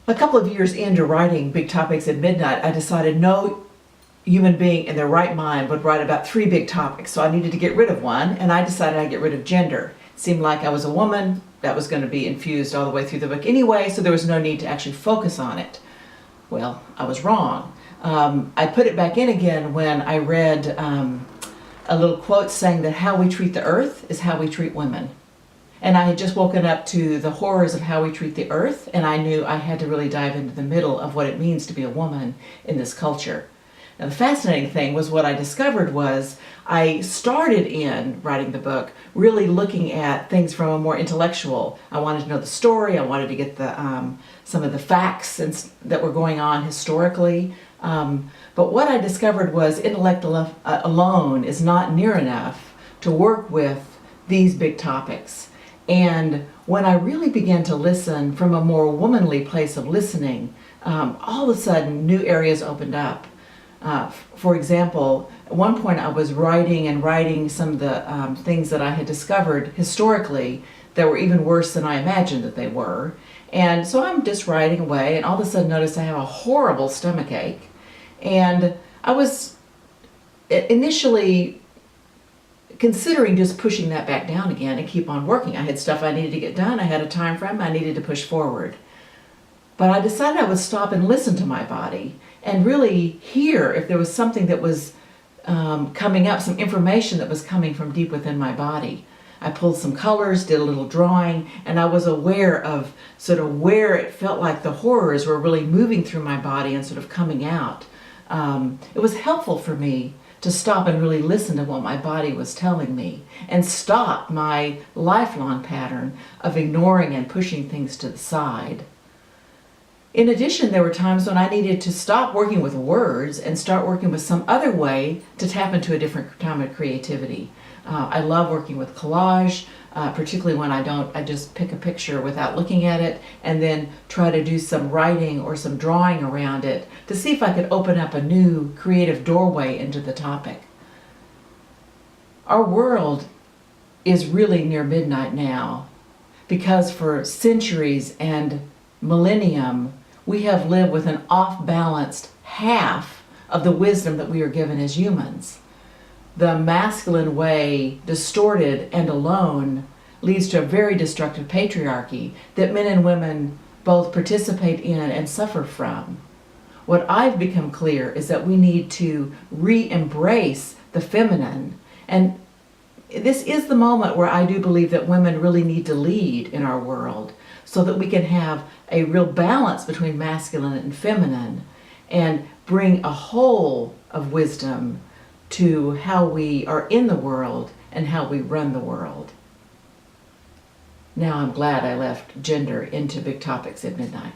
A couple of years into writing Big Topics at Midnight, I decided no human being in their right mind would write about 3 big topics, so I needed to get rid of one, and I decided I'd get rid of gender. It seemed like I was a woman, that was going to be infused all the way through the book anyway, so there was no need to actually focus on it. Well, I was wrong. I put it back in again when I read a little quote saying that how we treat the earth is how we treat women. And I had just woken up to the horrors of how we treat the earth, and I knew I had to really dive into the middle of what it means to be a woman in this culture. Now, the fascinating thing was what I discovered was I started in writing the book really looking at things from a more intellectual. I wanted to know the story. I wanted to get some of the facts that were going on historically. But what I discovered was intellect alone is not near enough to work with these big topics. And when I really began to listen from a more womanly place of listening, all of a sudden new areas opened up. For example, at one point I was writing some of the things that I had discovered historically that were even worse than I imagined that they were. And so I'm just writing away, and all of a sudden notice I have a horrible stomach ache. And I was initially considering just pushing that back down again and keep on working. I had stuff I needed to get done. I had a time frame I needed to push forward. But I decided I would stop and listen to my body and really hear if there was something that was coming up, some information that was coming from deep within my body. I pulled some colors, did a little drawing, and I was aware of sort of where it felt like the horrors were really moving through my body and sort of coming out. It was helpful for me to stop and really listen to what my body was telling me and stop my lifelong pattern of ignoring and pushing things to the side. In addition, there were times when I needed to stop working with words and start working with some other way to tap into a different time of creativity. I love working with collage, particularly when I just pick a picture without looking at it and then try to do some writing or some drawing around it to see if I could open up a new creative doorway into the topic. Our world is really near midnight now because for centuries and millennium, we have lived with an off-balanced half of the wisdom that we are given as humans. The masculine way, distorted and alone, leads to a very destructive patriarchy that men and women both participate in and suffer from. What I've become clear is that we need to re-embrace the feminine, and this is the moment where I do believe that women really need to lead in our world so that we can have a real balance between masculine and feminine and bring a whole of wisdom to how we are in the world and how we run the world. Now I'm glad I left gender into Big Topics at Midnight.